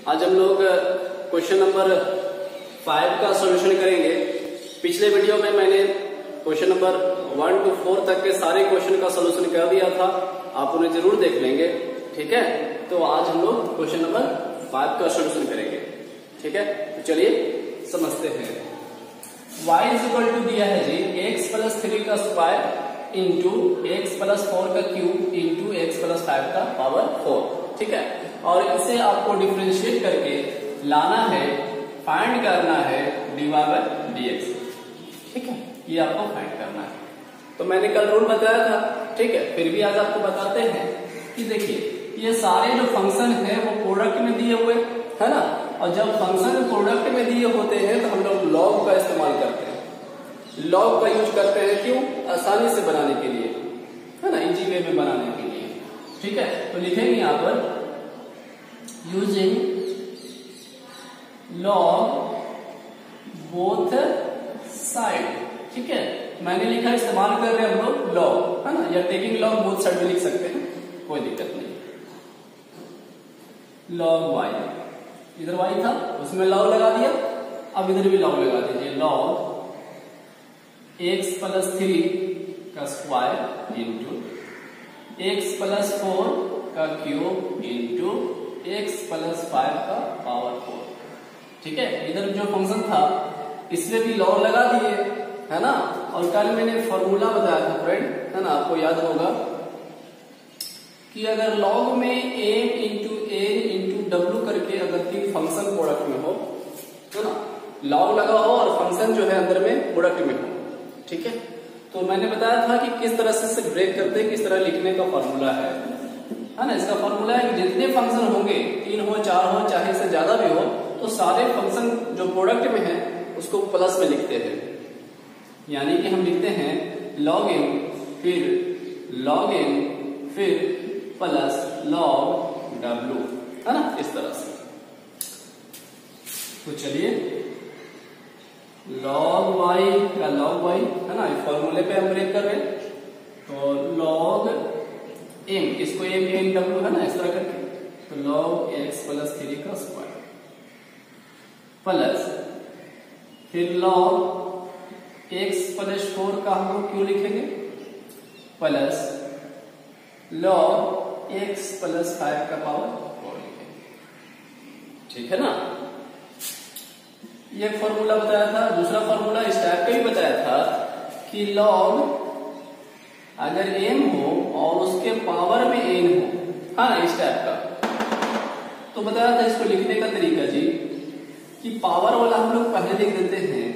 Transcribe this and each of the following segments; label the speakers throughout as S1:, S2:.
S1: आज हम लोग क्वेश्चन नंबर 5 का सॉल्यूशन करेंगे। पिछले वीडियो में मैंने क्वेश्चन नंबर 1 to 4 तक के सारे क्वेश्चन का सॉल्यूशन कर दिया था, आप उन्हें जरूर देख लेंगे। ठीक है, तो आज हम लोग क्वेश्चन नंबर 5 का सॉल्यूशन करेंगे। ठीक है, तो चलिए समझते हैं। y इज इक्वल टू दिया है जी x प्लस 3 का स्क्वायर इंटू एक्स प्लस 4 का क्यूब इंटू एक्स प्लस 5 का पावर 4। ठीक है, और इसे आपको डिफरेंशिएट करके लाना है, फाइंड करना है dy बाय dx। ठीक है, ये आपको फाइंड करना है। तो मैंने कल रूल बताया था, ठीक है, फिर भी आज आपको बताते हैं कि देखिए ये सारे जो फंक्शन है वो प्रोडक्ट में दिए हुए है ना, और जब फंक्शन प्रोडक्ट में दिए होते हैं तो हम लोग लॉग का इस्तेमाल करते हैं। लॉग का यूज करते हैं क्यों? आसानी से बनाने के लिए, है ना, इजी वे में बनाने के लिए। ठीक है, तो लिखेंगे यहां पर यूजिंग लॉग बोथ साइड। ठीक है, मैंने लिखा इस्तेमाल कर रहे हैं हम लोग लॉग, है ना, या टेकिंग लॉग बोथ साइड में लिख सकते हैं, कोई दिक्कत नहीं। लॉग y, इधर y था उसमें लॉग लगा दिया, अब इधर भी लॉग लगा दीजिए। लॉग x प्लस 3 का स्क्वायर इंटू एक्स प्लस 4 का क्यूब इंटू एक्स प्लस 5 का पावर 4। ठीक है, इधर जो फंक्शन था इसमें भी लॉग लगा दिए, है ना। और कल मैंने फॉर्मूला बताया था फ्रेंड, है ना, आपको याद होगा कि अगर लॉग में m into n into W करके अगर 3 फंक्शन प्रोडक्ट में हो, है ना, लॉग लगा हो और फंक्शन जो है अंदर में प्रोडक्ट में हो। ठीक है, तो मैंने बताया था कि किस तरह से ब्रेक करते हैं, किस तरह लिखने का फॉर्मूला है ना। इसका फॉर्मूला है कि जितने फंक्शन होंगे, 3 हो 4 हो चाहे इससे ज्यादा भी हो, तो सारे फंक्शन जो प्रोडक्ट में है उसको प्लस में लिखते हैं। यानी कि हम लिखते हैं log n फिर log n फिर प्लस log w, है ना, इस तरह से। तो चलिए log y का log y, है ना, इस फॉर्मूले पे हम ब्रेक कर रहे हैं। तो log m, इसको m n w, है ना, इस तरह करके, तो log x प्लस 3 का स्क्वायर प्लस फिर log x प्लस 4 का हम लोग क्यों लिखेंगे प्लस log x प्लस 5 का पावर 4 लिखेंगे। ठीक है ना, ये फॉर्मूला बताया था। दूसरा फॉर्मूला इस टाइप का भी बताया था कि log अगर m हो और उसके पावर में n हो, हाँ, इस टाइप का। तो बताया था इसको लिखने का तरीका जी कि पावर वाला हम लोग पहले लिख देते हैं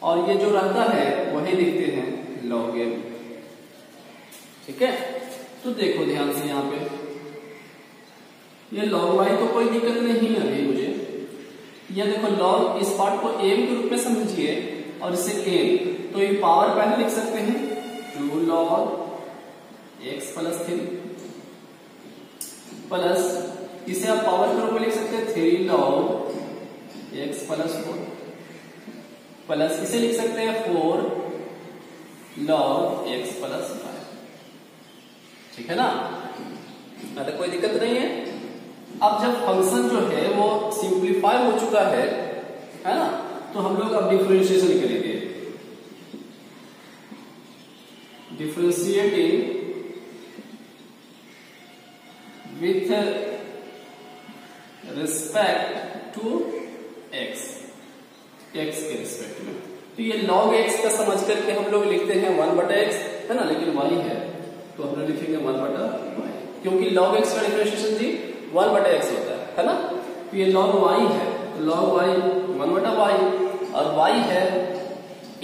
S1: और ये जो रहता है वही लिखते हैं log m। ठीक है, तो देखो ध्यान से यहाँ पे ये log y तो कोई दिक्कत नहीं है अभी मुझे। ये देखो log, इस पार्ट को m के रूप में समझिए और इसे n, तो ये पावर पहले लिख सकते हैं 2 log x प्लस 3 प्लस इसे आप पावर के रूप में लिख सकते हैं 3 log x प्लस 4 प्लस इसे लिख सकते हैं 4 log x प्लस 5। ठीक है ना, तो कोई दिक्कत नहीं है। अब जब फंक्शन जो है वो सिंप्लीफाई हो चुका है ना, तो हम लोग अब डिफरेंशिएशन करेंगे। Differentiating with respect to x, x के रिस्पेक्ट में। तो ये log x का समझ करके हम लोग लिखते हैं 1/x, है ना, लेकिन y है तो हम लोग लिखेंगे 1/y, क्योंकि log x का डिफरेंशिएशन जी 1/x होता है ना। तो ये log y है, तो log y 1/y और y है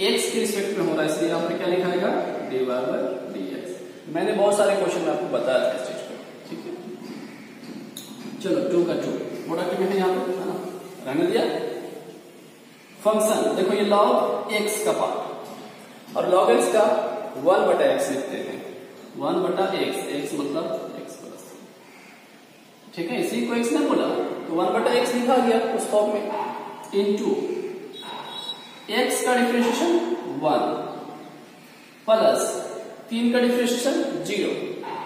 S1: x के रिस्पेक्ट में हो रहा है, इसलिए आपने क्या लिखा है dy बाय dx। मैंने बहुत सारे क्वेश्चन में आपको बताया था इस चीज को। ठीक है, चलो 2 का 2 प्रोडक्ट में है यहाँ पे, है ना, रहने दिया। फंक्शन देखो ये log x का पार्ट और log x का 1/x लिखते हैं, 1/x, x मतलब x प्लस। ठीक है, इसी को x ने बोला तो 1/x लिखा गया उस फॉर्म में, इनटू x का डिफरेंशिएशन 1 प्लस 3 का डिफरेंशिएशन 0।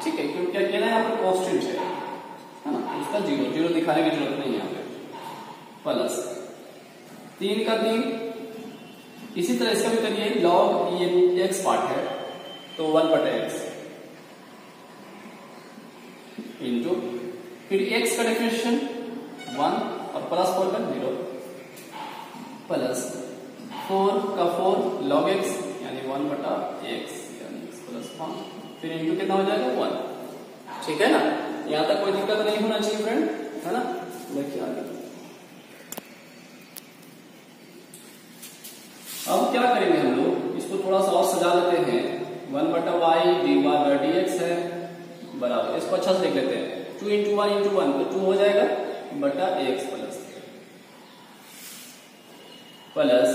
S1: ठीक है, क्योंकि क्या कहना है यहाँ पर कांस्टेंट है ना, उसका 0 दिखाने की जरूरत नहीं है यहाँ पे। प्लस 3 का 3। इसी तरह इसका भी करिए, लॉग ये x पार्ट है तो 1/x इंटू फिर x का डिफरेंशिएशन 1 और प्लस 4 का 0 प्लस 4 का 4 log x यानी 1/x यानी x प्लस 1 फिर इंटू कितना हो जाएगा 1। ठीक है ना, यहां तक कोई दिक्कत नहीं होना चाहिए फ्रेंड, है ना। देखिए आगे अब क्या करेंगे हम लोग, इसको थोड़ा सा और सजा लेते हैं। 1/y dy/dx है बराबर, इसको अच्छा से लिख लेते हैं 2 × 1 × 1 तो 2 हो जाएगा बटा x प्लस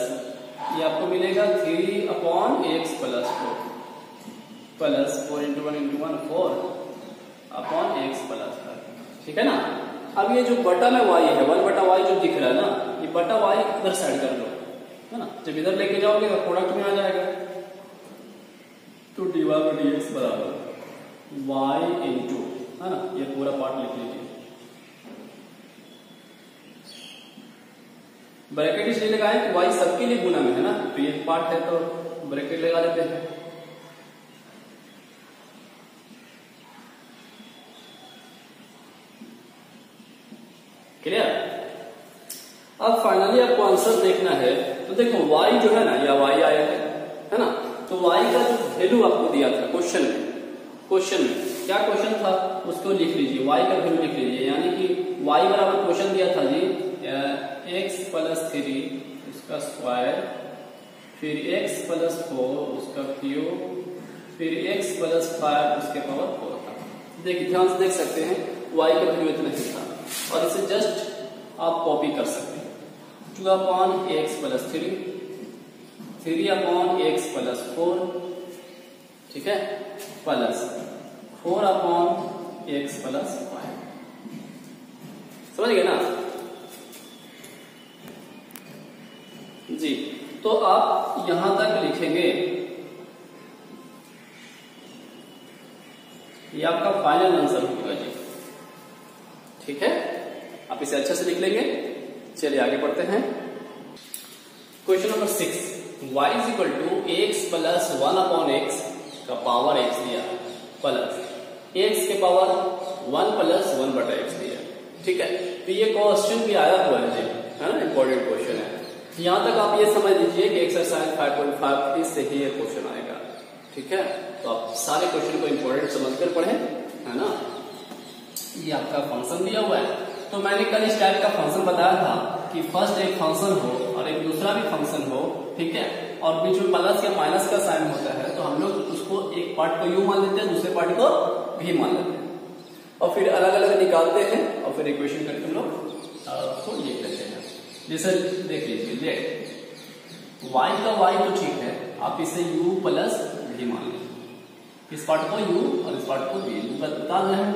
S1: ये आपको मिलेगा 3/x plus 4 plus 4 × 1 × 1 4/x plus 5। ठीक है ना। अब ये जो बटा में y है 1/y जो दिख रहा है ना, ये बटा y इधर साइड कर लो, है ना। जब इधर लेके जाओगे तो प्रोडक्ट में आ जाएगा, तो dy/dx बराबर y इंटू, है ना, ये पूरा पार्ट लिख लीजिए। ब्रैकेट इसलिए लगाए कि y सबके लिए गुना में है ना, तो ये पार्ट है तो ब्रैकेट लगा लेते हैं। क्लियर। अब फाइनली आपको आंसर देखना है, तो देखो y जो है ना, या y आया है ना, तो y का जो वैल्यू आपको दिया था क्वेश्चन में क्या क्वेश्चन था उसको लिख लीजिए, y का वैल्यू लिख लीजिए। यानी कि y बराबर क्वेश्चन दिया था जी x प्लस 3 उसका स्क्वायर, फिर x प्लस 4 उसका क्यूब, फिर x प्लस 5 उसके पावर 4 था। देखिए ध्यान से देख सकते हैं y का वैल्यू इतना ही था, और इसे जस्ट आप कॉपी कर सकते हैं। 2/x प्लस 3, 3/x प्लस 4, ठीक है, प्लस 4/x प्लस 5। समझ गए ना जी। तो आप यहां तक लिखेंगे, ये आपका फाइनल आंसर होगा जी। ठीक है, आप इसे अच्छे से लिख लेंगे। चलिए आगे बढ़ते हैं। Question number 6, y = x plus 1/x का पावर x दिया प्लस x के पावर 1 प्लस 1/x दिया। ठीक है, तो ये क्वेश्चन भी आया हुआ है जी, है ना, इंपॉर्टेंट क्वेश्चन है। यहां तक आप ये समझ लीजिए कि एक्सरसाइज 5.5 से ही ये क्वेश्चन आएगा। ठीक है, तो आप सारे क्वेश्चन को इंपॉर्टेंट समझकर पढ़ें, है ना। ये आपका फंक्शन दिया हुआ है, तो मैंने कल इस टाइप का फंक्शन बताया था कि फर्स्ट एक फंक्शन हो और एक दूसरा भी फंक्शन हो, ठीक है, और बीच में प्लस या माइनस का साइन होता है, तो हम लोग उसको एक पार्ट को यू मान लेते हैं, दूसरे पार्ट को भी मान लेते हैं, और फिर अलग अलग निकालते हैं और फिर इक्वेशन करके हम लोग उसको लिख लेते हैं। जैसे देख लीजिए, लेट y का y तो ठीक है, आप इसे u प्लस भी मान लीजिए, इस पार्ट को u और इस पार्ट को v बता रहे हैं।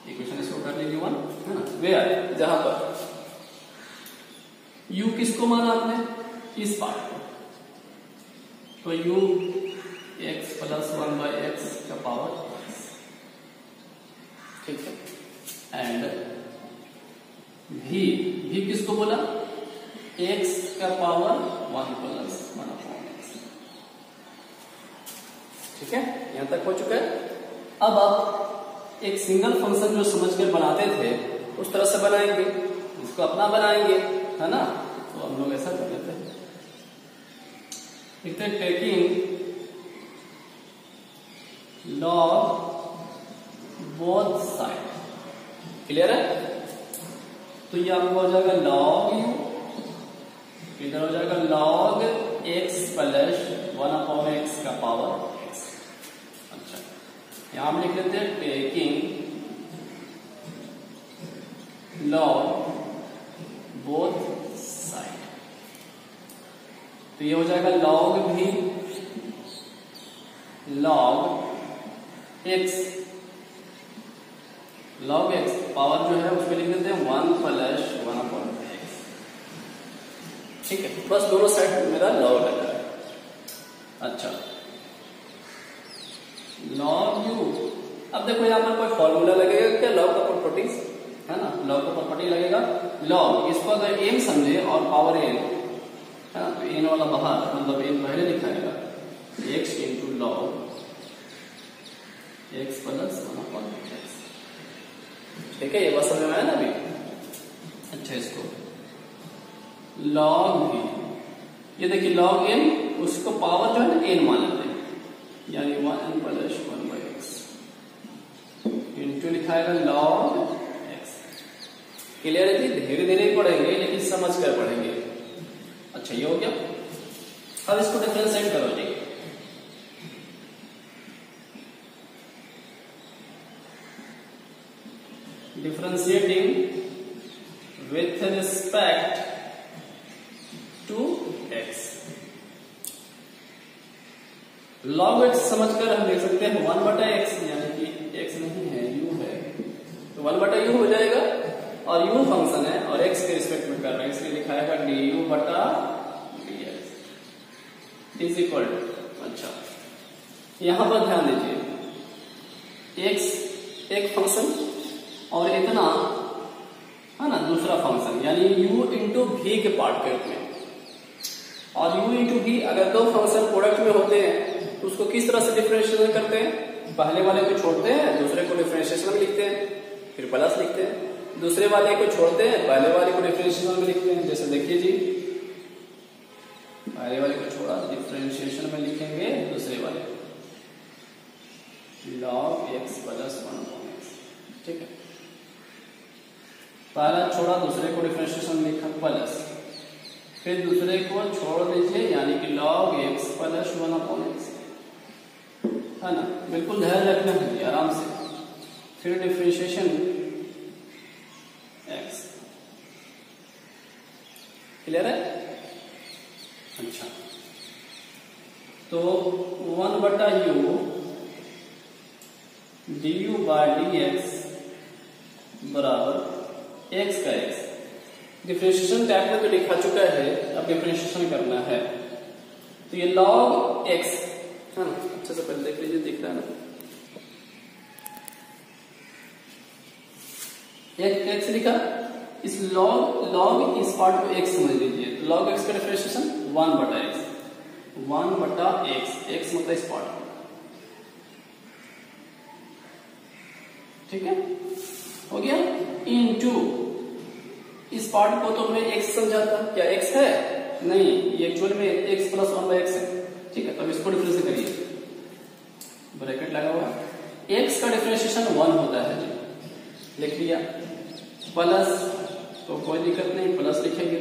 S1: इक्वेशन इसको कर लीजिए 1, है ना, वेयर जहां पर u किसको माना आपने, इस पार्ट को, तो u x प्लस 1/x का पावर, ठीक है, एंड v किसको बोला, x का पावर 1 प्लस 1/x। ठीक है, यहां तक हो चुका है। अब आप एक सिंगल फंक्शन जो समझकर बनाते थे उस तरह से बनाएंगे, इसको अपना बनाएंगे, है ना। तो हम लोग ऐसा कर लेते हैं, लिखते हैं taking log both side. Clear है, तो ये आपको हो जाएगा log u, इधर हो जाएगा log x प्लस 1/x का पावर x। अच्छा, यहां हम लिख लेते हैं टेकिंग log बोथ साइड, तो ये हो जाएगा log भी log x पावर जो है उसमें लिख देते हैं 1 प्लस 1/x। ठीक है, बस दोनों साइड मेरा लॉग लगा है। अच्छा, लॉग u, अब देखो यहां पर कोई फॉर्मूला लगेगा क्या, लॉग का प्रॉपर्टीज, है ना, लॉग का प्रॉपर्टी प्रॉपर्टी लगेगा लॉग, इसको अगर एन समझे और पावर एन है ना, तो एन वाला बाहर, मतलब एन पहले लिखाएगा, x into log x plus 1/x। ठीक है, ये बात समझ में आया ना अभी। अच्छा, इसको लॉग भी, ये देखिए लॉग एन, उसको पावर जो है ना एन मान लेते हैं, यानी 1n प्लस 1/x इंटू लिखाएगा लॉग एक्स। क्लियर है जी? धीरे धीरे ही पढ़ेंगे लेकिन समझ कर पढ़ेंगे। अच्छा, ये हो गया। अब इसको डिफरेंशिएट करो जी। Differentiating with respect to x. Log x समझकर हम देख सकते हैं 1/x, यानी कि एक्स नहीं है यू है, तो 1/u हो जाएगा, और u फंक्शन है और x के रिस्पेक्ट में कर रहे हैं, इसलिए लिखाएगा du/dx इज इक्वल टू। अच्छा, यहां पर ध्यान दीजिए, x एक फंक्शन और इतना है ना दूसरा फंक्शन, यानी u इंटू v के पार्ट के रूप में, और u इंटू v अगर दो फंक्शन प्रोडक्ट में होते हैं तो उसको किस तरह से डिफरेंशिएशन करते हैं? पहले वाले को छोड़ते हैं, दूसरे को डिफरेंशिएशन में लिखते हैं, फिर प्लस लिखते हैं, दूसरे वाले को छोड़ते हैं, पहले वाले को डिफरेंशिएशन में लिखते हैं। जैसे देखिए जी, पहले वाले को छोड़ा, डिफरेंशिएशन में लिखेंगे दूसरे वाले log x प्लस 1/x। ठीक है, पहला छोड़ा, दूसरे को डिफरेंशिएशन में लिखा प्लस, फिर दूसरे को छोड़ दीजिए, यानी कि log x प्लस 1/x, है ना। बिल्कुल ध्यान रखना है आराम से। फिर डिफरेंशिएशन x। क्लियर है? अच्छा, तो 1/u du/dx बराबर x का x। डिफरेंशिएशन टाइप में तो लिखा चुका है, अब डिफरेंशिएशन करना है, तो ये log x है ना। अच्छे से पहले देख लीजिए, दिख रहा है ना, एक x लिखा, इस log इस पार्ट को x समझ लीजिए, तो log x का डिफरेंशिएशन 1/x, 1/x, x मतलब इस पार्ट। ठीक है, हो गया। इनटू इस पार्ट को तो मैं x समझा था, क्या x है? नहीं, ये एक्चुअल में x प्लस 1/x है। ठीक है, तो इसको डिफरेंशिएट करिए, ब्रैकेट लगा हुआ है, x का डिफरेंशिएशन 1 होता है जी, लिख लिया, प्लस तो कोई दिक्कत नहीं, प्लस लिखेंगे,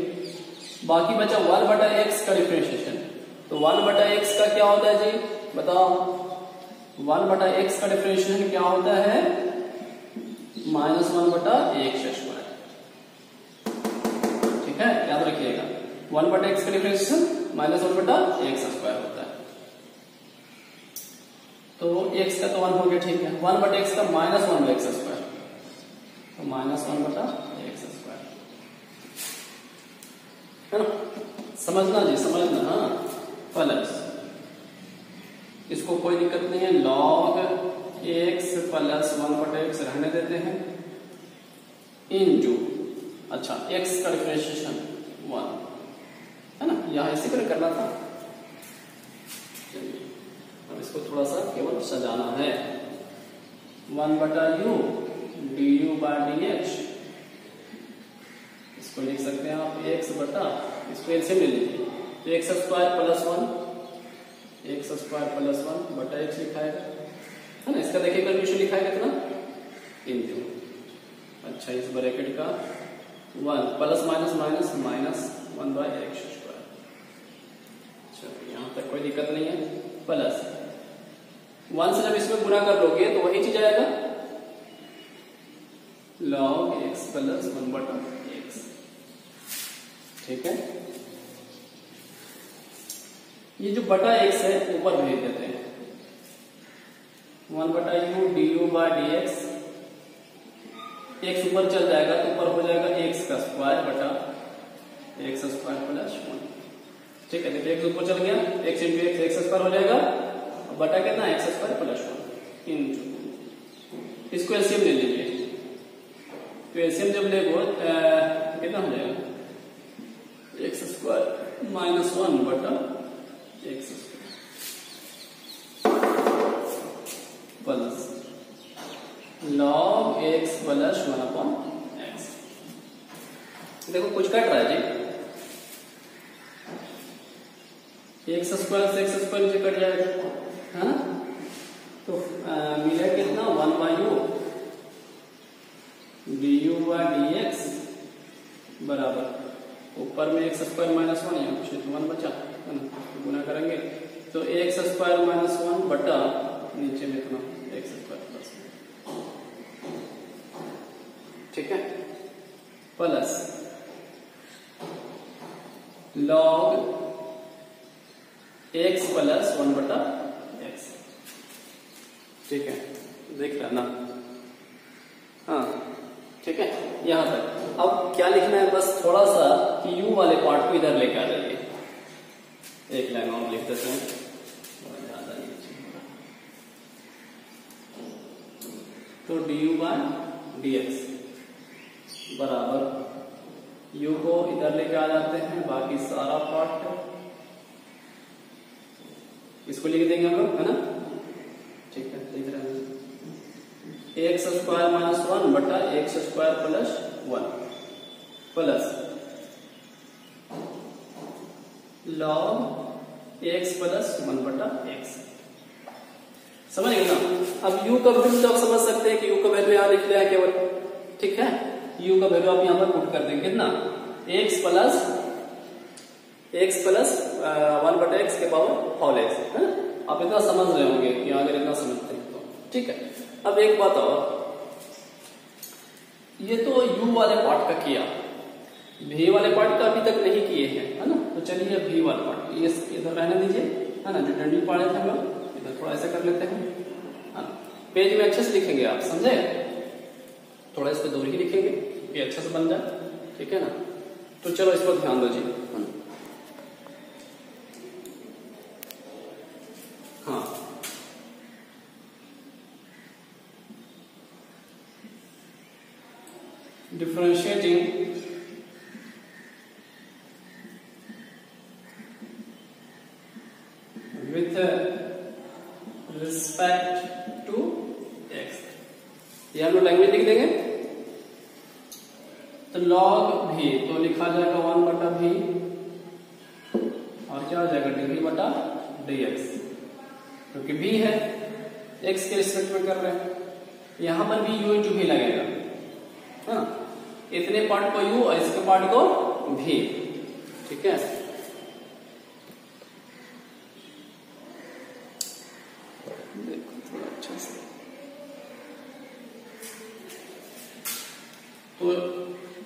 S1: बाकी बचा 1/x का डिफरेंशिएशन। तो 1/x का क्या होता है जी, बताओ? 1/x का डिफरेंशिएशन क्या होता है? -1/x²। ठीक है, याद रखिएगा, 1/x का डिफरेंशिएशन -1/x² होता है। तो x का तो 1 हो गया, ठीक है, 1/x का -1/x², तो -1/x² है ना। समझना जी, समझना। हाँ, प्लस इसको कोई दिक्कत नहीं है, log x प्लस 1/x रहने देते हैं, इनटू अच्छा x का डिफरेंशिएशन 1 है ना, यहां इसी तरह करना था। अब इसको थोड़ा सा केवल सजाना है, 1/u du/dx, इसको लिख सकते हैं आप x बटा, इसको एलसीएम ले लीजिए, तो x² प्लस 1, x² प्लस 1 बटा x लिखाएगा, है ना। इसका देखिए कंडीशन लिखा है कितना, इनटू अच्छा इस ब्रैकेट का 1 plus minus minus minus 1/x²। चलो यहां तक कोई दिक्कत नहीं है, प्लस 1 से जब इसमें गुणा कर लोगे तो वही चीज आएगा, log x प्लस 1/x। ठीक है, ये जो बटा x है ऊपर भेज देते हैं, 1/u du/dx, x ऊपर चल जाएगा तो ऊपर हो जाएगा x² बटा x² प्लस 1। ठीक है, देखिए x ऊपर चल गया, x इंटू x² हो जाएगा, बटा कितना x² प्लस 1 इंटू, इसको एलसीएम ले लीजिए, तो एलसीएम जब लेगो कितना हो जाएगा, एक्स स्क्वायर माइनस 1 बटा x square plus log x plus 1 upon x. देखो कुछ कट रहा है जी, एक्स स्क्वायर से एक्स स्क्वायर नीचे कट जाएगा, है ना। तो मिलेगा कितना, 1 by U D you by D x बराबर ऊपर में एक्स स्क्वायर माइनस 1 है, कुछ तो 1 बचा है ना, गुना करेंगे तो एक्स स्क्वायर माइनस 1 बटा नीचे में इतना एक्स स्क्वायर प्लस, ठीक है, प्लस लॉग एक्स प्लस 1 बटा एक्स, ठीक है, देख लेना, हाँ ठीक है। यहां तक अब क्या लिखना है, बस थोड़ा सा कि u वाले पार्ट को इधर लेकर आ जाइए, एक लाइन और लिख देते हैं, तो d u by d x बराबर u को इधर लेके आ जाते हैं, बाकी सारा पार्ट इसको लिख देंगे हम लोग, है ना, ठीक है, लिख रहे हैं एक्स स्क्वायर माइनस 1 बटा x square plus 1 plus log x plus 1 बटा एक्स, समझ गए ना। अब u का वैल्यू तो आप समझ सकते हैं कि u का वैल्यू यहां लिख लिया केवल, ठीक है, u का वैल्यू आप यहां पर पुट कर देंगे कितना, x प्लस 1 बटा एक्स के पावर होल एक्स, है ना। आप इतना समझ रहे होंगे कि अगर इतना समझते हैं तो ठीक है। अब एक बात और, ये तो u वाले पार्ट का किया, v वाले पार्ट का अभी तक नहीं किए हैं, है ना। तो चलिए v वाला पार्ट ये इधर रहने दीजिए, है ना, जो डंडी पाड़े थे हम लोग इधर थोड़ा ऐसा कर लेते हैं, है ना। पेज में अच्छे से लिखेंगे आप, समझे, थोड़ा इस पे दूर ही लिखेंगे कि अच्छे से बन जाए, ठीक है ना। तो चलो इस पर ध्यान दीजिए, है ना। हाँ differentiating with respect to x, ये हम लोग लैंग्वेज लिख देंगे, तो log v तो लिखा जाएगा 1 बटा v और क्या हो जाएगा डी बटा dx, क्योंकि v है x के रिस्पेक्ट में कर रहे हैं, यहां पर भी u इंटू v लगेगा, हाँ, इतने पार्ट को u और इसके पार्ट को v, ठीक है। देखो थोड़ा अच्छा से, तो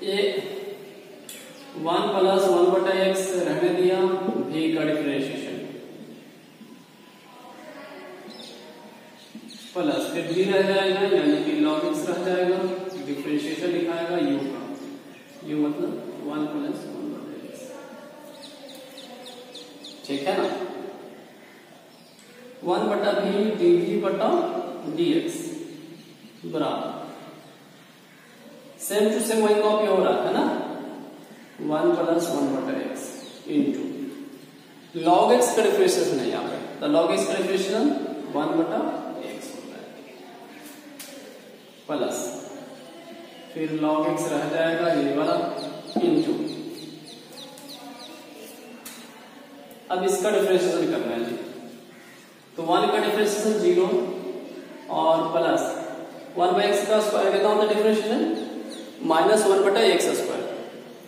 S1: ये 1 प्लस 1 बटा एक्स रहने दिया, v का डिफरेंशिएशन प्लस फिर v रह जाएगा, यानी कि log x रह जाएगा, डिफरेंशिएशन लिखाएगा u का, u मतलब 1 प्लस 1 बटा x, ठीक है ना। 1 बटा v dv बटा dx बराबर सेम टू सेम वही कॉपी हो रहा है ना, 1 प्लस 1 बटा x इंटू लॉग x का डिफरेंशिएशन है यहाँ पे, तो लॉग x का डिफरेंशिएशन 1 बटा x होता है प्लस फिर log x रह जाएगा ये वाला इंटू, अब इसका डिफरेंशिएशन करना है जी, तो 1 का डिफरेंशिएशन 0 और प्लस 1 बाई एक्स का स्क्वायर कितना होता है डिफरेंशिएशन, माइनस 1 बटा एक्स स्क्वायर,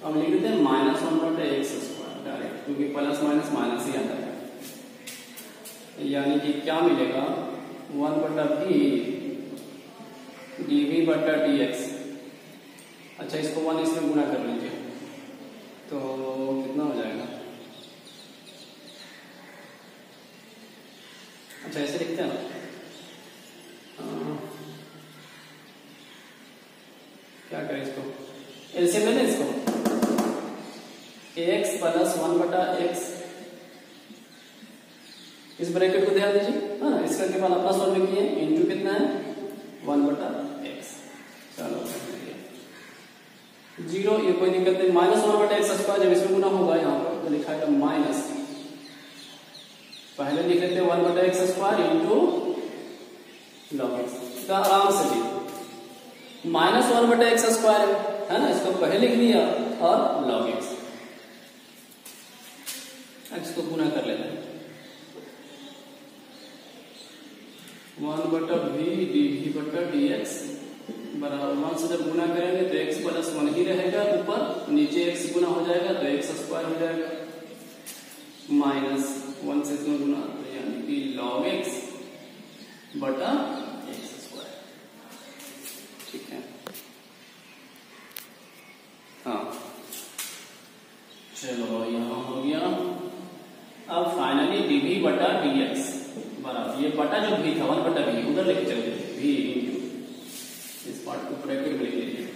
S1: अब लिख देते हैं माइनस 1 बटा एक्स स्क्वायर डायरेक्ट, क्योंकि प्लस माइनस माइनस ही आता है, यानी कि क्या मिलेगा 1 बटा v dv बटा dx, अच्छा इसको 1 इसमें गुना कर लीजिए तो कितना हो जाएगा, अच्छा ऐसे लिखते हैं ना, क्या करें इसको, एलसीएम ले लें इसको, x प्लस 1 बटा x, इस ब्रैकेट को ध्यान दीजिए, हाँ, इसका के बाद अपना सॉल्व किए इंटू कितना है 1 बटा x, चलो 0, ये कोई दिक्कत नहीं। -1/x², जब इसमें गुना होगा यहाँ पर तो लिखा है माइनस, पहले लिख लेते हैं 1/x² इंटू log x, तो आराम से लिखो। -1/x² है ना, इसको पहले लिख लिया और log x, इसको गुना कर लेते हैं 1/v/dv/dx बराबर 1 से जब गुना करेंगे तो x + 1 ही रहेगा ऊपर, नीचे x गुना हो जाएगा तो x² हो जाएगा, -1 से इसमें गुना तो यानी कि log x बटा x²। ठीक है, हाँ चलो यहाँ हो गया। अब फाइनली dv/dx बराबर, ये बटा जो भी था 1/v उधर लेके चले v इंटू, इस पार्ट को ब्रैकेट में लिख लीजिए।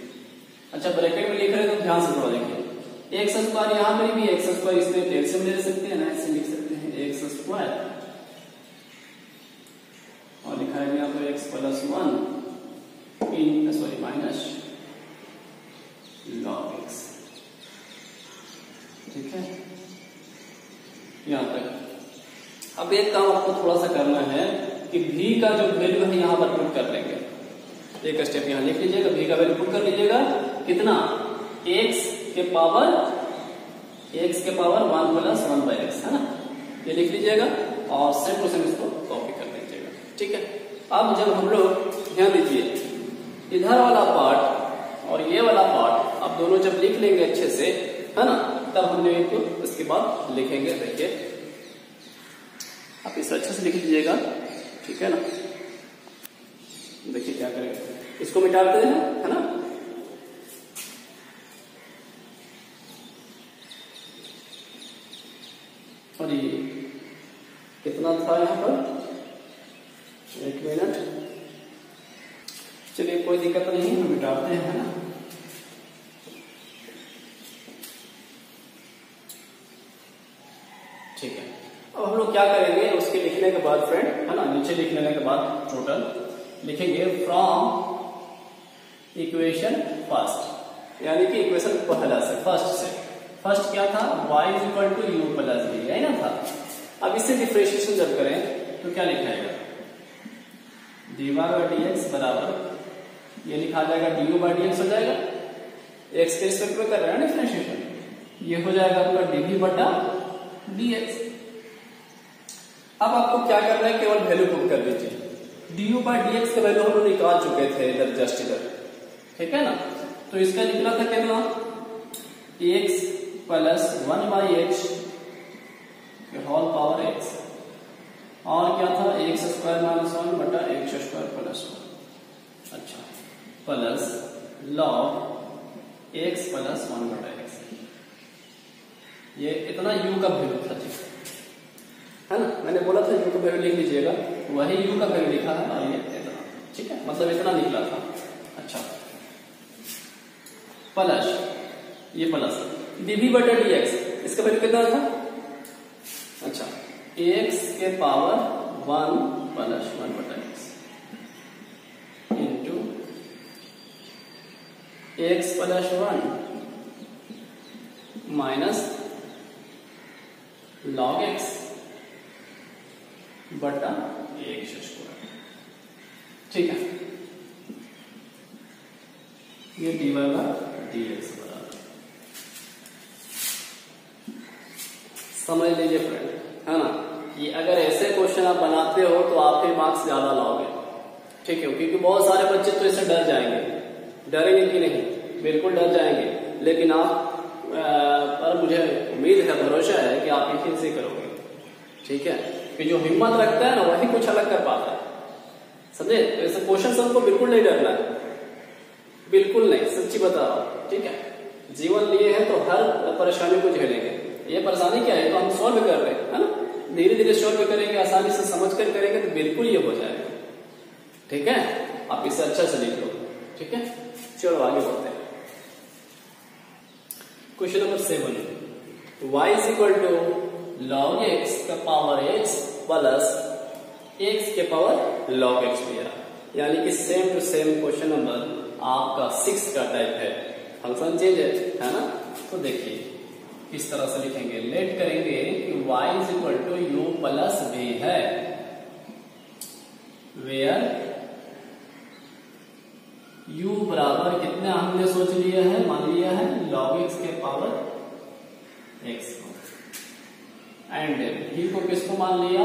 S1: अच्छा ब्रैकेट में लिख रहे हैं तो ध्यान से थोड़ा देखिए, x² यहाँ पर भी x² इसमें एलसीएम ले सकते हैं ना, ऐसे लिख सकते हैं x² और लिखा है यहाँ पर x + 1 माइनस log x। ठीक है, यहाँ तक। अब एक काम आपको थोड़ा सा करना है कि v का जो वैल्यू है यहाँ पर पुट कर लेंगे, एक स्टेप यहाँ लिख लीजिएगा, v का वैल्यू पुट कर लीजिएगा कितना, x के पावर 1 + 1/x है ना, ये लिख लीजिएगा और सेम टू सेम इसको कॉपी कर लीजिएगा। ठीक है, अब जब हम लोग ध्यान दीजिए इधर वाला पार्ट और ये वाला पार्ट अब दोनों जब लिख लेंगे अच्छे से, है ना, तब हम लोग इसको इसके बाद लिखेंगे। देखिए आप इसे अच्छे से लिख लीजिएगा, ठीक है ना। देखिए क्या करेंगे, इसको मिटाते हैं, है ना, और ये कितना था यहाँ पर, 1 मिनट, चलिए कोई दिक्कत नहीं, हम मिटाते हैं, है ना। ठीक है, अब हम लोग क्या करेंगे, उसके लिखने के बाद फ्रेंड, है ना, नीचे लिख लेने के बाद टोटल लिखेंगे फ्रॉम इक्वेशन फर्स्ट, यानी कि इक्वेशन पहला से, फर्स्ट क्या था, y = u + v, है ना था। अब इससे डिफरेंशिएशन जब करें तो क्या लिखाएगा, dy/dx बराबर, ये लिखा जाएगा du/dx हो जाएगा, x के रिस्पेक्ट में कर रहे हैं डिफरेंशिएशन, ये हो जाएगा आपका dv/dx। अब आपको क्या करना है, केवल वैल्यू पुट कर दीजिए, du/dx का वैल्यू हम लोग निकाल चुके थे इधर, जस्ट इधर, ठीक है ना। तो इसका निकला था कितना, x + 1/x whole power x, और क्या था x² - 1/x² + 1, अच्छा, प्लस log x + 1/x, ये इतना u का वैल्यू था, है ना, मैंने बोला था u का वैल्यू लिख लीजिएगा, वही u का वैल्यू लिखा है, और ये इतना, ठीक है, मतलब इतना निकला था। अच्छा, प्लस ये प्लस dv/dx, इसका वैल्यू कितना था, अच्छा, x के power 1 + 1/x into x + 1 minus log x बटा x²। ठीक है, ये dy/dx बराबर, समझ लीजिए फ्रेंड, है ना, कि अगर ऐसे क्वेश्चन आप बनाते हो तो आप ही मार्क्स ज्यादा लाओगे। ठीक है, क्योंकि बहुत सारे बच्चे तो इससे डर जाएंगे, डरेंगे कि नहीं, बिल्कुल डर जाएंगे, लेकिन आप पर मुझे उम्मीद है, भरोसा है कि आप यकीन से करोगे। ठीक है, कि जो हिम्मत रखता है ना वही कुछ अलग कर पाता है, समझे। तो ऐसे क्वेश्चन सबको बिल्कुल नहीं डरना है, बिल्कुल नहीं, सच्ची बता रहा हूं। ठीक है, जीवन लिए है तो हर परेशानी को झेलेंगे। ये परेशानी क्या है, तो हम सॉल्व कर रहे हैं, है ना, धीरे धीरे सॉल्व करेंगे, आसानी से समझ कर करेंगे तो बिल्कुल ये हो जाएगा। ठीक है, आप इसे अच्छा से लिख लो। ठीक है, चलो आगे बढ़ते हैं। Question number 7, y = log x का पावर x प्लस x के पावर log x दिया, यानी कि same to same question number आपका 6 का टाइप है। फंक्शन चेंज है ना। तो देखिए इस तरह से लिखेंगे, लेट करेंगे कि y is equal to u plus v है, वेयर u बराबर कितना हमने सोच लिया है, मान लिया है log x के पावर x को, एंड v को किसको मान लिया,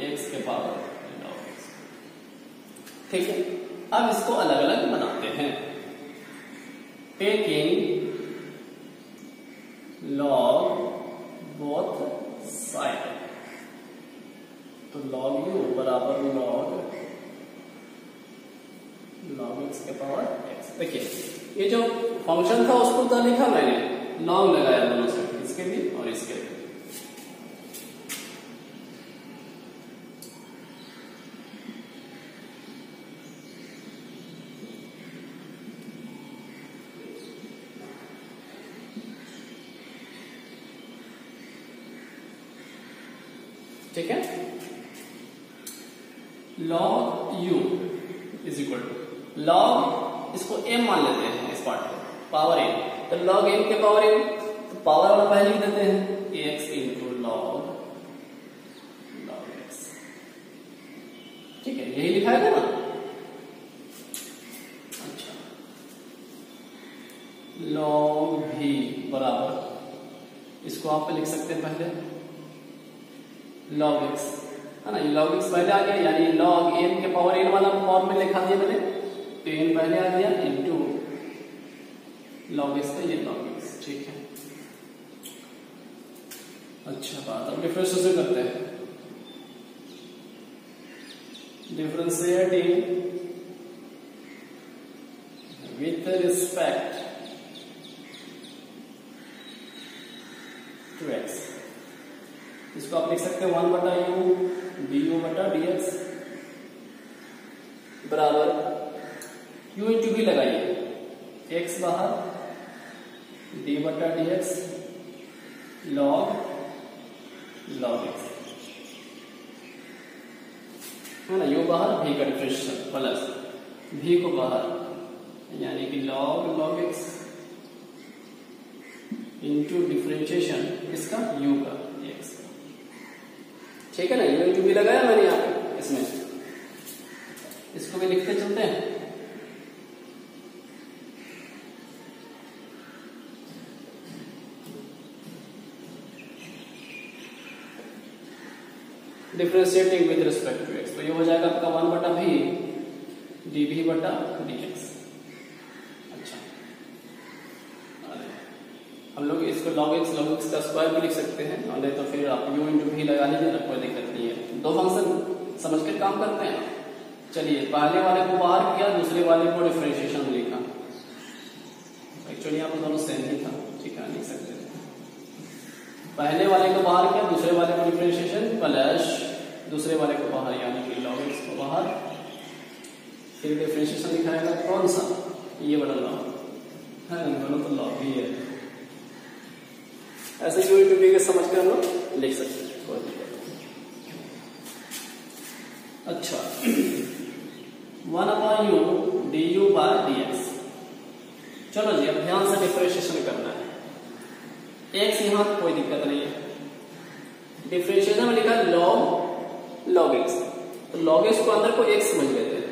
S1: x के पावर log x। ठीक है, अब इसको अलग अलग बनाते हैं। टेकिंग log बोथ साइड, तो log u बराबर log x के पावर x। देखिए ये जो फंक्शन था उसको तो लिखा मैंने, log लगाया दोनों साइड, इसके भी और इसके भी। ठीक है, log u is equal to log, इसको m मान लेते हैं, इस पार्ट को पावर m, तो log m के पावर m, तो पावर वाला पहले ही देते हैं x इंटू log x। ठीक है, यही लिखा है ना। अच्छा, log v बराबर, इसको आप लिख सकते हैं पहले log x, है ना, ये log x पहले आ गया, यानी log n के पावर n वाला फॉर्म में लिखा दिया मैंने, तो n पहले आ गया इनटू log x का ये log x। ठीक है, अच्छा बात, अब डिफरेंशिएशन करते हैं। Differentiating with respect to x, इसको आप लिख सकते हैं 1 बटा u du बटा dx बराबर u इंटू भी लगाइए, x बाहर d बटा dx log x, है ना, u बाहर v का डिफरेंशिएशन प्लस v को बाहर, यानी कि log x इंटू डिफरेंशिएशन इसका u का x। ठीक है ना, u इंटू भी लगाया मैंने यहाँ पे इसमें, इसको भी लिखते चलते हैं। Differentiating with respect to x, तो ये हो जाएगा आपका 1 बटा v dv बटा dx। अच्छा, हम लोग इसको log x का स्क्वायर भी लिख सकते हैं, और नहीं तो फिर आप u इंटू भी लगा लीजिए ना, कोई दिक्कत नहीं है। दो फंक्शन समझकर काम करते हैं। चलिए, पहले वाले को बाहर किया, दूसरे वाले को डिफरेंशिएशन लिखा। एक्चुअली यहाँ पर दोनों सेम ही था, ठीक है, लिख सकते थे। पहले वाले को बाहर किया, दूसरे वाले को डिफरेंशिएशन प्लस दूसरे वाले को बाहर, यानी कि log x को बाहर, फिर डिफरेंशिएशन लिखाएगा कौन सा, ये वाला log है, दोनों तो log ही है। ऐसे u इंटू v के समझ कर हम लोग लिख सकते हैं, कोई दिक्कत नहीं। अच्छा, 1 upon u du by dx। चलो जी, अब ध्यान से डिफरेंशिएशन करना है। x यहां कोई दिक्कत नहीं है, डिफरेंशिएशन में लिखा है log x, तो log x को अंदर को x समझ लेते हैं,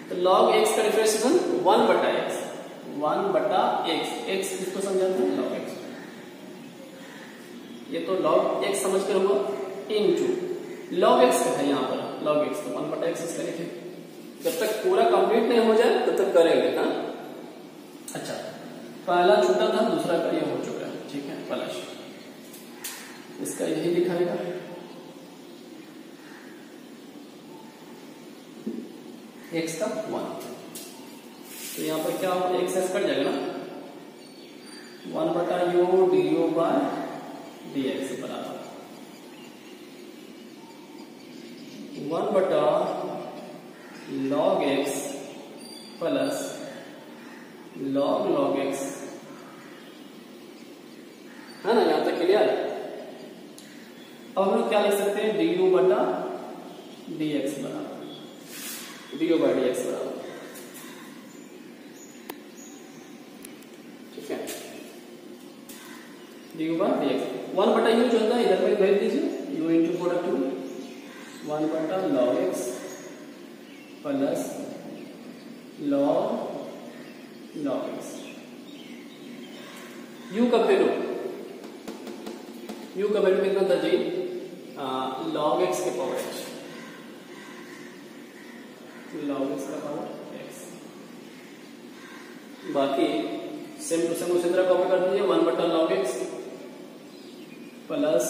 S1: तो log x का डिफरेंशिएशन 1 बटा x, 1 बटा x इसको समझाते हैं log x, ये तो log x समझ कर हुआ, इनटू log x का है यहाँ पर, log x तो 1 बटा x इसका लिखे। जब तक पूरा कंप्लीट नहीं हो जाए तब तक करेंगे। हाँ, अच्छा, पहला छूटा था, दूसरा का ये हो चुका है। ठीक है, प्लस इसका यही दिखाएगा, x का 1, तो यहाँ पर क्या होगा, x कट जाएगा ना, 1 बटा u du बाय dx बराबर 1 बटा log x plus log x, है ना, यहां तक क्लियर। अब हम लोग क्या लिख सकते हैं, du बटा dx बराबर du बाय dx बराबर d u by d x. 1 बटा यू जो होता है इधर पे भेज दीजिए, यू इंटू प्रोडक्ट 1 बटा log x plus log x. You का वैल्यू कितना था जी? लॉग एक्स के पावर एच, लॉग एक्स का पावर एक्स। बाकी सेम टू सेम उसी तरह कॉपी कर दीजिए, 1 बटा log x plus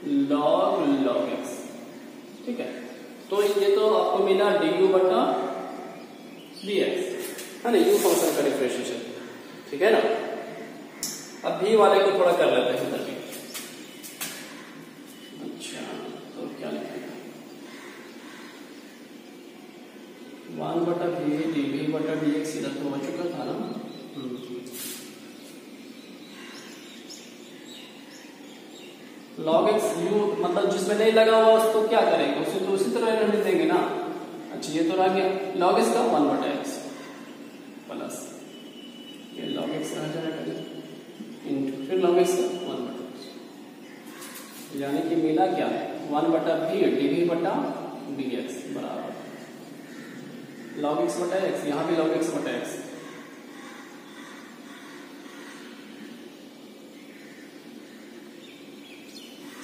S1: log x. ठीक है, तो ये तो आपको मिला डी यू बटा डी एक्स, है ना, यू फंक्शन का डिफरेंशिएशन। ठीक है ना। अब भी वाले को थोड़ा कर लेते हैं इधर भी। अच्छा, तो क्या लिखेगा? 1 बटा वी डी वी बटा डी एक्स इधर तो हो चुका था ना। लॉग एक्स यू मतलब जिसमें नहीं लगा हुआ उसको क्या करेंगे? उसे तो उसी तरह रहने देंगे ना। अच्छा, ये तो रह गया लॉग एक्स का 1 बटा एक्स प्लस ये लॉग एक्स रह जाएगा इंटू फिर लॉग एक्स का 1 बटा एक्स, यानी कि मिला क्या है? 1 बटा वी डी वी बटा डी एक्स बराबर लॉग एक्स बटा एक्स, यहां भी लॉग एक्स बटा एक्स।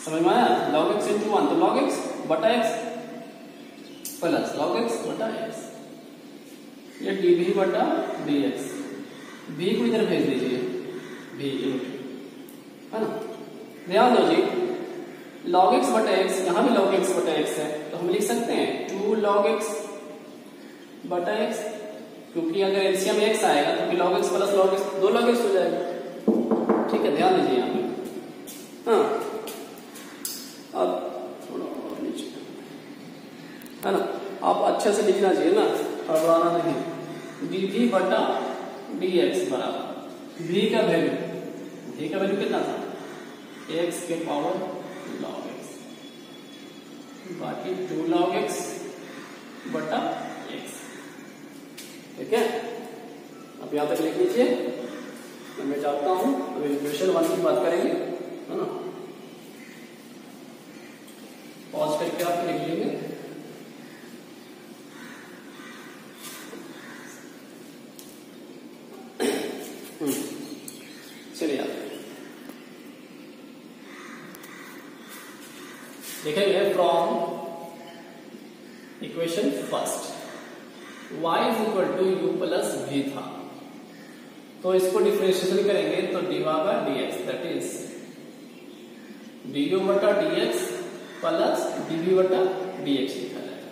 S1: समझ में आया? log x इंटू 1 तो log x बटा x प्लस log x बटा x, ये dv बटा dx। v को इधर भेज दीजिए, v इंटू, है ना। ध्यान दो जी, log x बटा x, यहां भी log x बटा x है, तो हम लिख सकते हैं 2 log x बटा x, क्योंकि अगर एलसीएम x आएगा तो फिर log x plus log x 2 log x हो जाएगा। ठीक है, ध्यान दीजिए यहां पे। हाँ, अब थोड़ा और नीचे, है ना, आप अच्छे से लिखना चाहिए ना, हड़बड़ाना नहीं। dv बटा dx बराबर v का वैल्यू कितना था? x के पावर log x, बाकी 2 log x बटा x। ठीक है, अब यहां तक लिख लीजिए। मैं चाहता हूं अब इक्वेशन 1 की बात करेंगे, है ना। पॉज करके आप लिख लेंगे। चलिए देखेंगे from equation first y is equal to u plus v था, तो इसको डिफरेंशिएशन करेंगे तो dy by dx that is du बटा dx प्लस dv बटा dx लिखा जाएगा,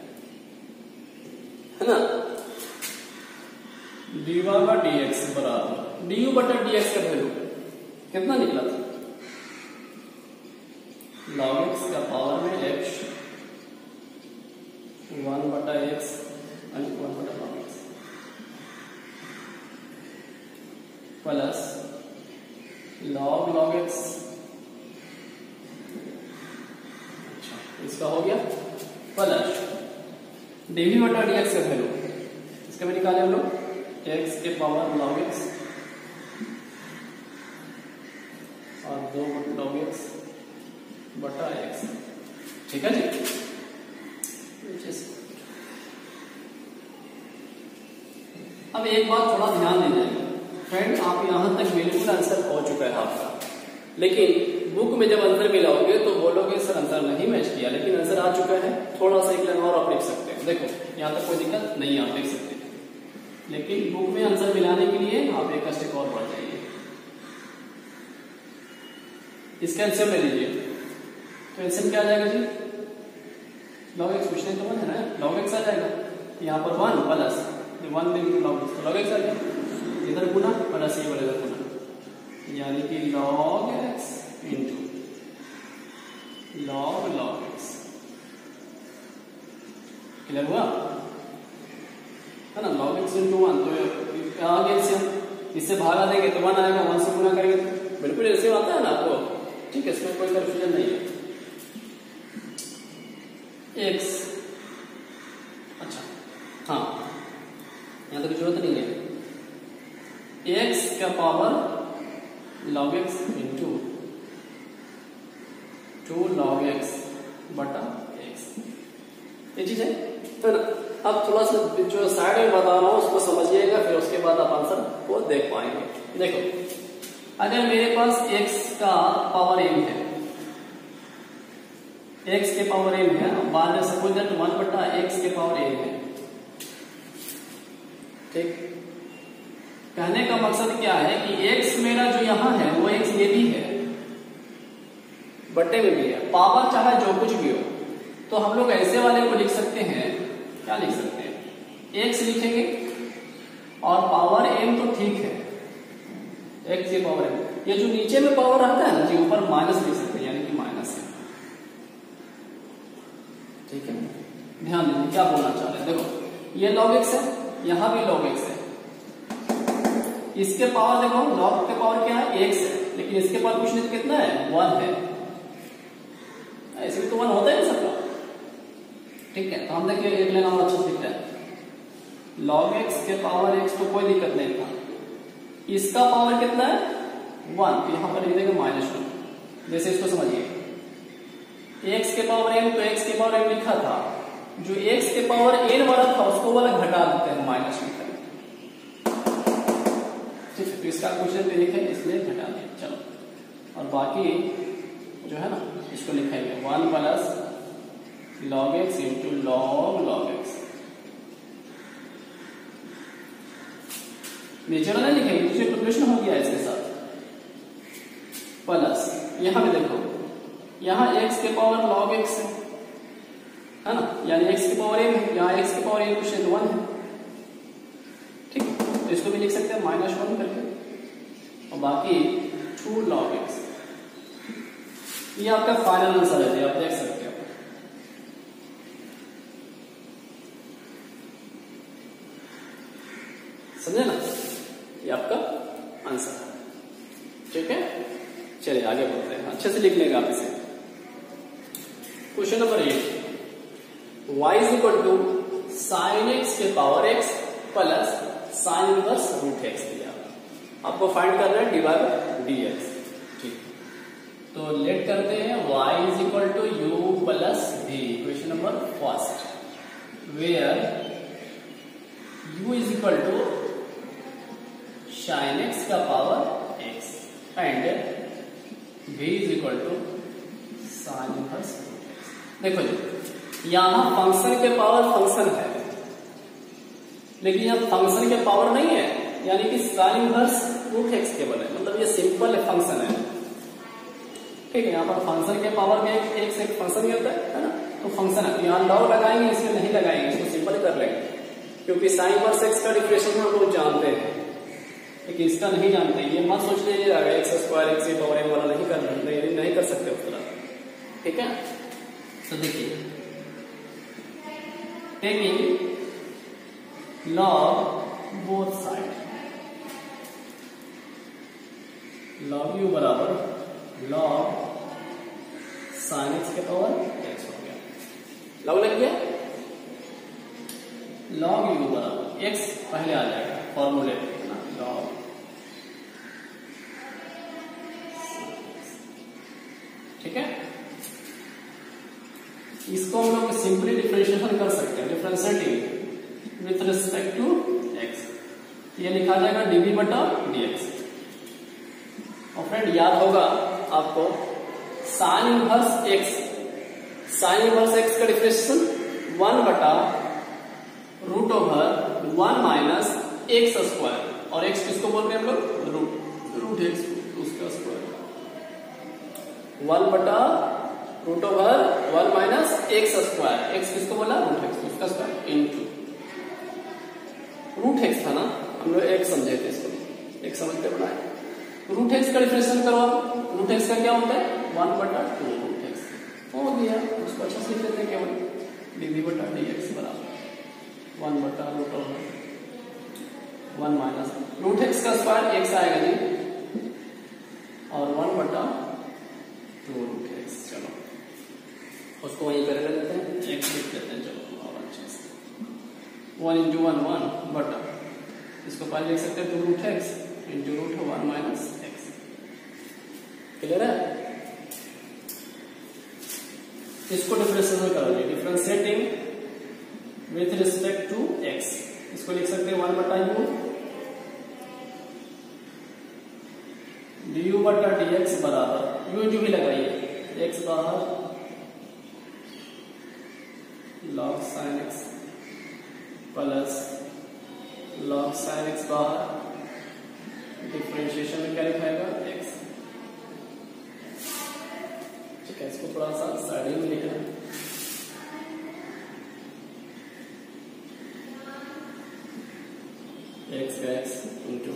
S1: है ना। dy बाय dx बराबर du बटा dx का वैल्यू कितना निकला था? log x का पावर में x 1 बटा x and 1 बटा log x plus log x। इसका हो गया प्लस dv बटा dx का वैल्यू, इसका भी निकाले हम लोग x के पावर log x और 2 log x बटा x। ठीक है जी। अब एक बात थोड़ा ध्यान देना है फ्रेंड, आप यहां तक बिल्कुल आंसर हो चुका है आपका, लेकिन बुक में जब आंसर मिलाओगे तो बोलोगे सर आंसर नहीं मैच किया, लेकिन आंसर आ चुका है। थोड़ा सा एक लाइन और आप लिख सकते हैं, देखो यहां तक कोई दिक्कत नहीं, आप लिख सकते हैं, लेकिन बुक में आंसर मिलाने के लिए आप एक स्टेप और बढ़ जाइए। इसका एल्सियम ले लीजिए, तो एल्सियम क्या आ जाएगा जी? log x कुछ नहीं तो 1 है ना, log x आ जाएगा। यहाँ पर 1 प्लस 1 इंटू log x, तो log x आ गया, इधर गुना प्लस ये वाला इधर गुना, यानी कि log x into log x। Clear हुआ, है ना। log x इंटू 1 तो आ गया एल्सियम, इससे भागा देंगे तो 1 आएगा, 1 से गुना करेंगे तो बिल्कुल एल्सियम आता है ना आपको। ठीक है, इसमें कोई कंफ्यूजन नहीं है। x, अच्छा हाँ, यहां तक जरूरत नहीं है। x का power log x into 2 log x बटा x, ये चीज है। तो अब थोड़ा सा जो साइड में बता रहा हूं उसको समझिएगा, फिर उसके बाद आप आंसर को देख पाएंगे। देखो अगर मेरे पास x का पावर m है, x के पावर m है, बाद में सपोज दैट 1 बटा x के पावर m है, ठीक। कहने का मकसद क्या है कि x मेरा जो यहां है वो x ये भी है, बट्टे में भी है, पावर चाहे जो कुछ भी हो। तो हम लोग ऐसे वाले को लिख सकते हैं, क्या लिख सकते हैं, x लिखेंगे और पावर m तो ठीक है, x के पावर m, ये जो नीचे में पावर आता है ना जी, ऊपर माइनस लिख सकते हैं, यानी कि माइनस है, ठीक है। ध्यान दें क्या बोलना चाह रहे हैं। देखो ये log x है, यहां भी log x है, इसके पावर देखो log के पावर क्या है, x है, लेकिन इसके पावर कुछ नहीं तो कितना है, 1 है, ऐसे भी तो 1 होता है ना सबका, ठीक है। तो हम देखिए एक लेना और अच्छा दिखता है, log x के पावर x तो कोई दिक्कत नहीं था, इसका पावर कितना है 1, तो यहां पर लिख देंगे -1। जैसे इसको समझिए, x के पावर m, तो x के पावर m लिखा था, जो x के पावर n वाला था उसको वाला घटा देते हैं माइनस में, ठीक है। तो इसका क्वेश्चन पे लिखे इसलिए घटा दें, चलो। और बाकी जो है ना इसको लिखेंगे 1 plus log x into log x, नीचे वाला नहीं लिखेंगे, दूसरे प्रोपोर्शन हो गया इसके साथ, प्लस यहां पे देखो, यहां x के पावर log x है ना, यानी x के पावर m है, यहां x के पावर m कुछ 1 है, ठीक है। तो इसको भी लिख सकते हैं -1 करके, और बाकी 2 log x, ये आपका फाइनल आंसर है, आप देख सकते हो। समझे ना, ये आपका आंसर है, ठीक है। चलिए आगे बढ़ते हैं, अच्छे से लिख लेगा आप इसे। Question number 8, y is equal to sine x के power x plus sine inverse root x दिया, आपको फाइंड करना है dy बाय dx, ठीक। तो लेट करते हैं, y is equal to u plus v, question number first, where u is equal to sine x का power x and v is equal to sine inverse root x। देखो जी, यहां function के power function है, लेकिन यहां function के power नहीं है, यानी कि साइन इनवर्स रूट x केवल है, मतलब ये सिंपल फंक्शन है, ठीक है। यहाँ पर फंक्शन के पावर में एक से एक फंक्शन ही होता है ना, तो फंक्शन है, यहाँ लॉग लगाएंगे, इसमें नहीं लगाएंगे, इसको सिंपल कर लेंगे, क्योंकि साइन इनवर्स x का डिफरेंशियल हम लोग जानते हैं, लेकिन इसका नहीं जानते। ये मत सोच लीजिएगा x स्क्वायर x की पावर m वाला नहीं कर सकते उस तरह, ठीक है। तो देखिए, taking log both side, log u बराबर log साइन x के पावर x हो गया, log लग गया, log u बराबर x पहले आ जाएगा फॉर्मूले ना, log ठीक है। इसको हम लोग सिंपली डिफरेंशिएशन कर सकते हैं, differentiating with respect to x, ये लिखा जाएगा dv बटा dx। और फ्रेंड याद होगा आपको साइन इनवर्स x का डिफरेंशिएशन 1 बटा root over 1 minus x square, और x किसको बोल रहे हैं हम लोग, रूट x उसका स्क्वायर, 1 बटा root over 1 minus x square, x किसको बोला, रूट x उसका स्क्वायर, इनटू रूट x था ना, हम लोग x समझे थे, इसको एक समझते बनाए, रूट x का डिफरेंशिएशन करो, रूट x का क्या होता है 1 बटा 2 रूट x हो गया, उसको अच्छा से लिख लेते हैं केवल dv बटा dx बराबर 1 बटा root over 1 minus root x का स्क्वायर x आएगा जी, और 1 बटा 2 रूट x। चलो उसको वहीं पर रख देते हैं, x लिख देते हैं, चलो और अच्छे से 1 इंटू 1 1 बटा, इसको पहले लिख सकते हैं 2 root x into root 1 minus x, clear है। इसको डिफरेंशिएशन करोगे, differentiating with respect to x, इसको लिख सकते हैं 1/u du/dx बराबर u इंटू भी लगाइए x बाहर log sin x plus log sin x बाहर डिफरेंशिएशन में क्या लिखाएगा x। ठीक है, इसको थोड़ा सा साइड में लिखना है। x का x into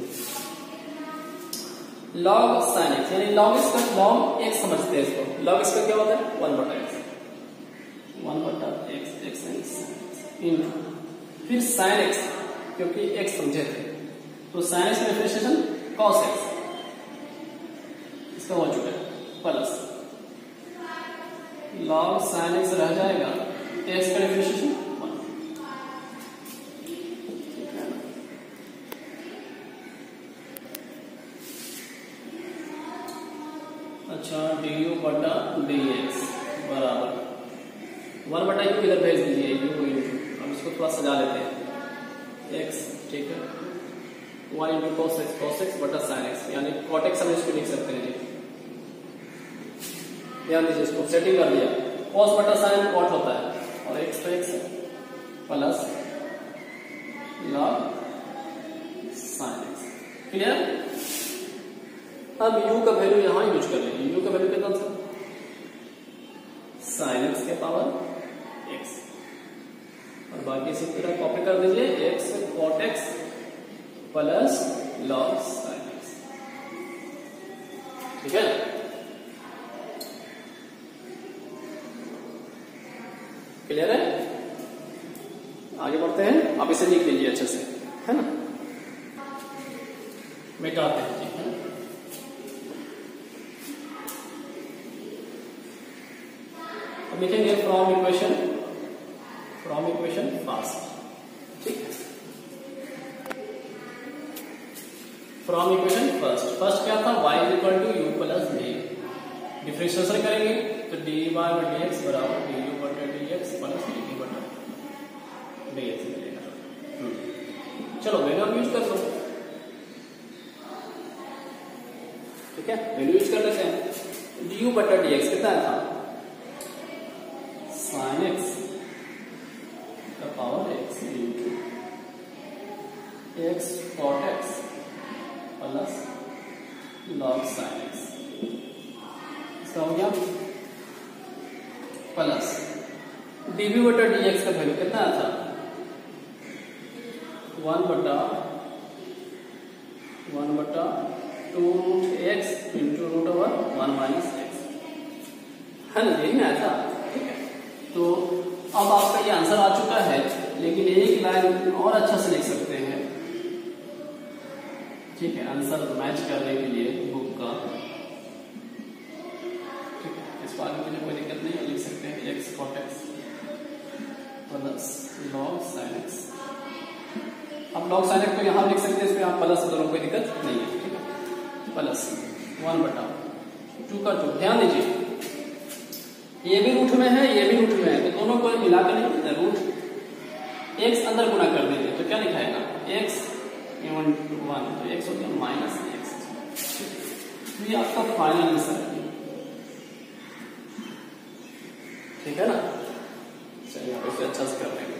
S1: log sin x, यानी log x का log x समझते हैं इसको। log x का क्या होता है 1/x, 1/x x इंटू फिर sin x, क्योंकि x समझे थे तो sin x का डिफरेंशिएशन cos x, इसका हो चुका है, प्लस log sin x रह जाएगा x का डिफरेंशिएशन 1। अच्छा, du/dx बराबर 1/u इधर भेज दीजिए u इंटू, अब इसको थोड़ा सजा लेते हैं x, ठीक है 1 इंटू cos x बटा sin x, यानी cot x हम इसको लिख सकते हैं जी। ध्यान दीजिए, इसको सेटिंग कर दिया, cos बटा sin cot होता है और x तो x है plus log sin x। Clear? अब u का वैल्यू यहां यूज कर लेंगे, u का वैल्यू कितना था sin x के पावर x, और बाकी इसी तरह कॉपी कर दीजिए x cot x plus log sin x। ठीक है, क्लियर है? आगे बढ़ते हैं, आप इसे लिख लीजिए अच्छे से, है ना, मिटाते हैं, ठीक है। अब लिखेंगे फ्रॉम इक्वेशन फास्ट, ठीक है। फ्रॉम इक्वेशन फर्स्ट क्या था y = u + d, डिफरेंशिएशन करेंगे तो dy/dx बराबर du/dx प्लस dt/dx मिलेगा। चलो वैल्यू यूज कर लो, ठीक है, वैल्यू यूज कर लेते हैं। du/dx कितना था sin x का power x into x cot x plus log sin x, इसका हो गया प्लस dv/dx का वैल्यू कितना था 1/2√x इंटू √1 - x, है ना, यही ना था। ठीक है, तो अब आपका ये आंसर आ चुका है, लेकिन एक लाइन और अच्छा से लिख सकते हैं, ठीक है, आंसर मैच करने के लिए बुक का। ठीक है, इसको आगे के लिए कोई दिक्कत नहीं है, लिख सकते हैं x cot x plus log sin x। अब log sin x तो यहां लिख सकते हैं, इसमें आप प्लस दोनों कोई दिक्कत नहीं है, ठीक है, प्लस 1/2 का 2। ध्यान दीजिए, ये भी रूट में है, ये भी रूट में है, तो दोनों को मिलाकर नहीं करते, रूट x अंदर गुणा कर देंगे तो क्या लिखाएगा x = 1, तो x हो गया -x। तो ये आपका फाइनल आंसर है, ठीक है ना। चलिए आप इसे अच्छा से कर लेंगे।